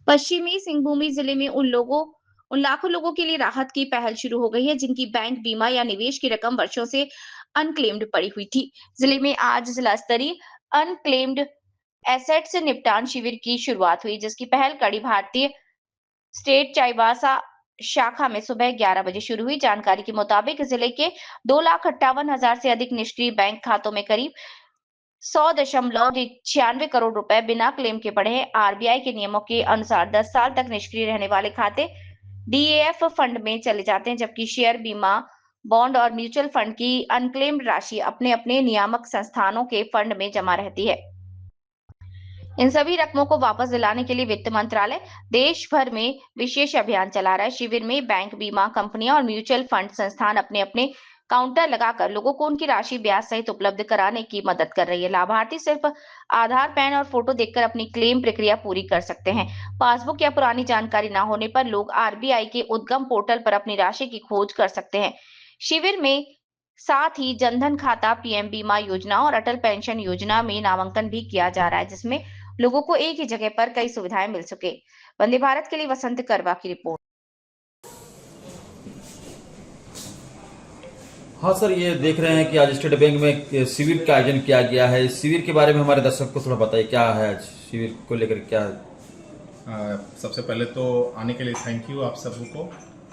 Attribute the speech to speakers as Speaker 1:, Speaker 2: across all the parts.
Speaker 1: पश्चिमी सिंहभूम जिले में उन लाखों लोगों के लिए राहत की पहल शुरू हो गई है जिनकी बैंक बीमा या निवेश की रकम वर्षों से अनक्लेम्ड पड़ी हुई थी। जिले में आज जिला स्तरीय अनक्लेम्ड एसेट से निपटान शिविर की शुरुआत हुई, जिसकी पहल कड़ी भारतीय स्टेट चाईबासा शाखा में सुबह 11 बजे शुरू हुई। जानकारी के मुताबिक जिले के 2,58,000 से अधिक निष्क्रिय बैंक खातों में करीब 100.96 करोड़ रुपए बिना क्लेम के पड़े हैं। आरबीआई के नियमों के अनुसार 10 साल तक निष्क्रिय रहने वाले खाते डीएएफ फंड में चले जाते हैं, जबकि शेयर बीमा, बॉन्ड और म्यूचुअल फंड की अनक्लेम्ड राशि अपने अपने नियामक संस्थानों के फंड में जमा रहती है। इन सभी रकमों को वापस दिलाने के लिए वित्त मंत्रालय देश भर में विशेष अभियान चला रहा है। शिविर में बैंक, बीमा कंपनियां और म्यूचुअल फंड संस्थान अपने अपने काउंटर लगाकर लोगों को उनकी राशि ब्याज सहित उपलब्ध कराने की मदद कर रही है। लाभार्थी सिर्फ आधार, पैन और फोटो देखकर अपनी क्लेम प्रक्रिया पूरी कर सकते हैं। पासबुक या पुरानी जानकारी न होने पर लोग आरबीआई के उद्गम पोर्टल पर अपनी राशि की खोज कर सकते हैं। शिविर में साथ ही जनधन खाता, पीएम बीमा योजना और अटल पेंशन योजना में नामांकन भी किया जा रहा है, जिसमें लोगों को एक ही जगह पर कई सुविधाएं मिल सके। वंदे भारत के लिए वसंत करवा की रिपोर्ट।
Speaker 2: हाँ सर, ये देख रहे हैं कि आज स्टेट बैंक में शिविर का आयोजन किया गया है। इस शिविर के बारे में हमारे दर्शक को थोड़ा बताइए, क्या है शिविर को लेकर, क्या है?
Speaker 3: सबसे पहले तो आने के लिए थैंक यू आप सबको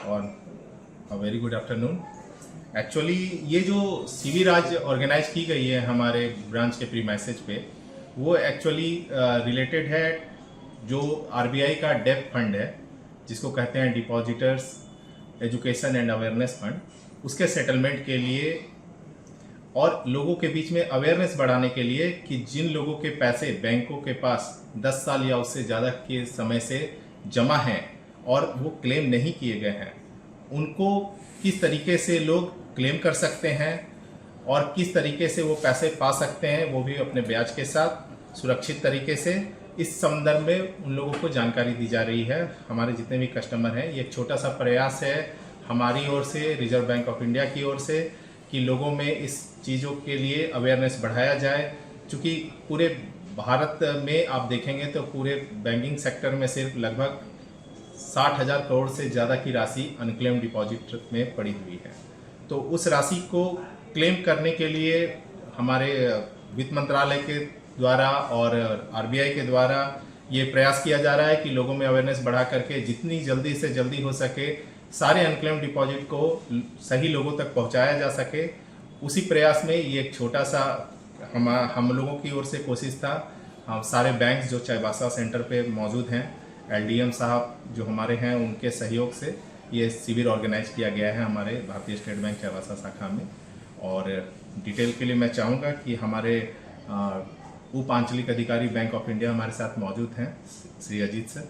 Speaker 3: और वेरी गुड आफ्टरनून। एक्चुअली ये जो शिविर आज ऑर्गेनाइज की गई है हमारे ब्रांच के प्री मैसेज पे, वो एक्चुअली रिलेटेड है जो आरबीआई का डेप फंड है, जिसको कहते हैं depositors education and awareness fund, उसके सेटलमेंट के लिए और लोगों के बीच में अवेयरनेस बढ़ाने के लिए कि जिन लोगों के पैसे बैंकों के पास 10 साल या उससे ज़्यादा के समय से जमा हैं और वो क्लेम नहीं किए गए हैं, उनको किस तरीके से लोग क्लेम कर सकते हैं और किस तरीके से वो पैसे पा सकते हैं, वो भी अपने ब्याज के साथ सुरक्षित तरीके से। इस संदर्भ में उन लोगों को जानकारी दी जा रही है। हमारे जितने भी कस्टमर हैं, ये एक छोटा सा प्रयास है हमारी ओर से, रिजर्व बैंक ऑफ इंडिया की ओर से, कि लोगों में इस चीज़ों के लिए अवेयरनेस बढ़ाया जाए। क्योंकि पूरे भारत में आप देखेंगे तो पूरे बैंकिंग सेक्टर में सिर्फ लगभग 60,000 करोड़ से ज़्यादा की राशि अनक्लेम डिपॉजिट में पड़ी हुई है। तो उस राशि को क्लेम करने के लिए हमारे वित्त मंत्रालय के द्वारा और आरबीआई के द्वारा ये प्रयास किया जा रहा है कि लोगों में अवेयरनेस बढ़ा करके जितनी जल्दी से जल्दी हो सके सारे अनक्लेम डिपॉजिट को सही लोगों तक पहुंचाया जा सके। उसी प्रयास में ये एक छोटा सा हम लोगों की ओर से कोशिश था। हम सारे बैंक्स जो चाईबासा सेंटर पे मौजूद हैं, एलडीएम साहब जो हमारे हैं, उनके सहयोग से ये शिविर ऑर्गेनाइज किया गया है हमारे भारतीय स्टेट बैंक चाईबासा शाखा में। और डिटेल के लिए मैं चाहूँगा कि हमारे उप आंचलिक अधिकारी बैंक ऑफ इंडिया हमारे साथ मौजूद हैं, श्री अजीत सर,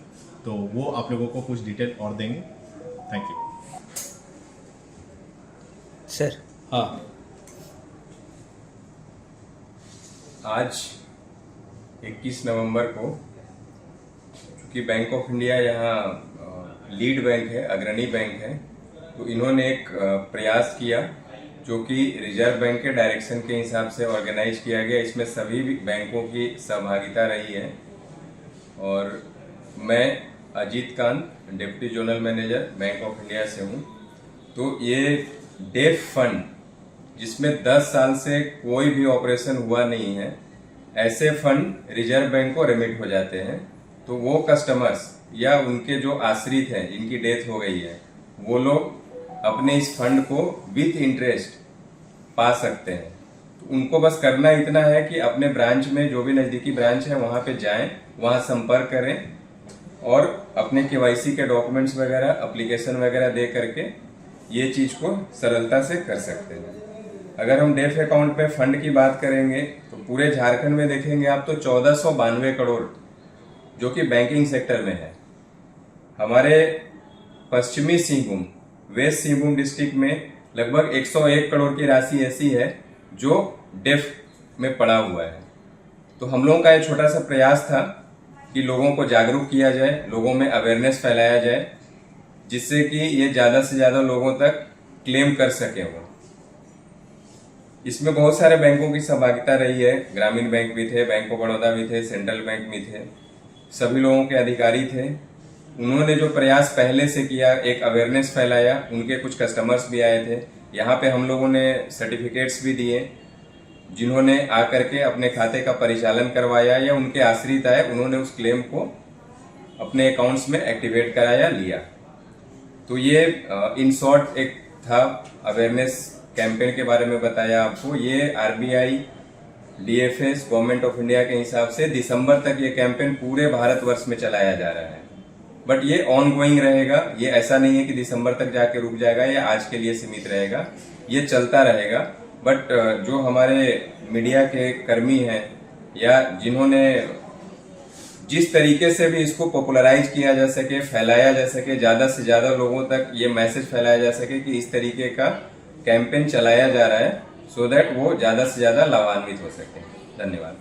Speaker 3: तो वो आप लोगों को कुछ डिटेल और देंगे। Thank you
Speaker 4: sir.
Speaker 5: हाँ, आज 21 नवंबर को, क्योंकि बैंक ऑफ इंडिया यहाँ लीड बैंक है, अग्रणी बैंक है, तो इन्होंने एक प्रयास किया जो कि रिजर्व बैंक के डायरेक्शन के हिसाब से ऑर्गेनाइज किया गया। इसमें सभी बैंकों की सहभागिता रही है और मैं Ajit Kant, deputy zonal manager bank of India से हूँ। तो ये डेफ फंड जिसमें 10 साल से कोई भी ऑपरेशन हुआ नहीं है, ऐसे फंड रिजर्व बैंक को रेमिट हो जाते हैं। तो वो कस्टमर्स या उनके जो आश्रित हैं जिनकी डेथ हो गई है, वो लोग अपने इस फंड को विथ इंटरेस्ट पा सकते हैं। तो उनको बस करना इतना है कि अपने ब्रांच में, जो भी नजदीकी ब्रांच है, वहां पे जाएं, वहां संपर्क करें और अपने केवाईसी के डॉक्यूमेंट्स वगैरह, एप्लीकेशन वगैरह दे करके ये चीज को सरलता से कर सकते हैं। अगर हम डेफ अकाउंट में फंड की बात करेंगे तो पूरे झारखंड में देखेंगे आप तो 1492 करोड़ जो कि बैंकिंग सेक्टर में है। हमारे पश्चिमी सिंहभूम, वेस्ट सिंहभूम डिस्ट्रिक्ट में लगभग 101 करोड़ की राशि ऐसी है जो डेफ में पड़ा हुआ है। तो हम लोगों का एक छोटा सा प्रयास था कि लोगों को जागरूक किया जाए, लोगों में अवेयरनेस फैलाया जाए, जिससे कि ये ज्यादा से ज्यादा लोगों तक क्लेम कर सके वो। इसमें बहुत सारे बैंकों की सहभागिता रही है। ग्रामीण बैंक भी थे, बैंक ऑफ बड़ौदा भी थे, सेंट्रल बैंक भी थे, सभी लोगों के अधिकारी थे। उन्होंने जो प्रयास पहले से किया, एक अवेयरनेस फैलाया, उनके कुछ कस्टमर्स भी आए थे। यहाँ पे हम लोगों ने सर्टिफिकेट्स भी दिए, जिन्होंने आकर के अपने खाते का परिचालन करवाया या उनके आश्रित आए, उन्होंने उस क्लेम को अपने अकाउंट्स में एक्टिवेट कराया, लिया। तो ये इन शॉर्ट एक था, अवेयरनेस कैंपेन के बारे में बताया आपको। ये RBI, DFS, government of India के हिसाब से दिसंबर तक ये कैंपेन पूरे भारतवर्ष में चलाया जा रहा है। बट ये ऑन गोइंग रहेगा, ये ऐसा नहीं है कि दिसंबर तक जाके रुक जाएगा या आज के लिए सीमित रहेगा, ये चलता रहेगा। बट जो हमारे मीडिया के कर्मी हैं या जिन्होंने जिस तरीके से भी इसको पॉपुलराइज किया जा सके, फैलाया जा सके, ज्यादा से ज्यादा लोगों तक ये मैसेज फैलाया जा सके कि इस तरीके का कैंपेन चलाया जा रहा है, सो दैट वो ज्यादा से ज्यादा लाभान्वित हो सके। धन्यवाद।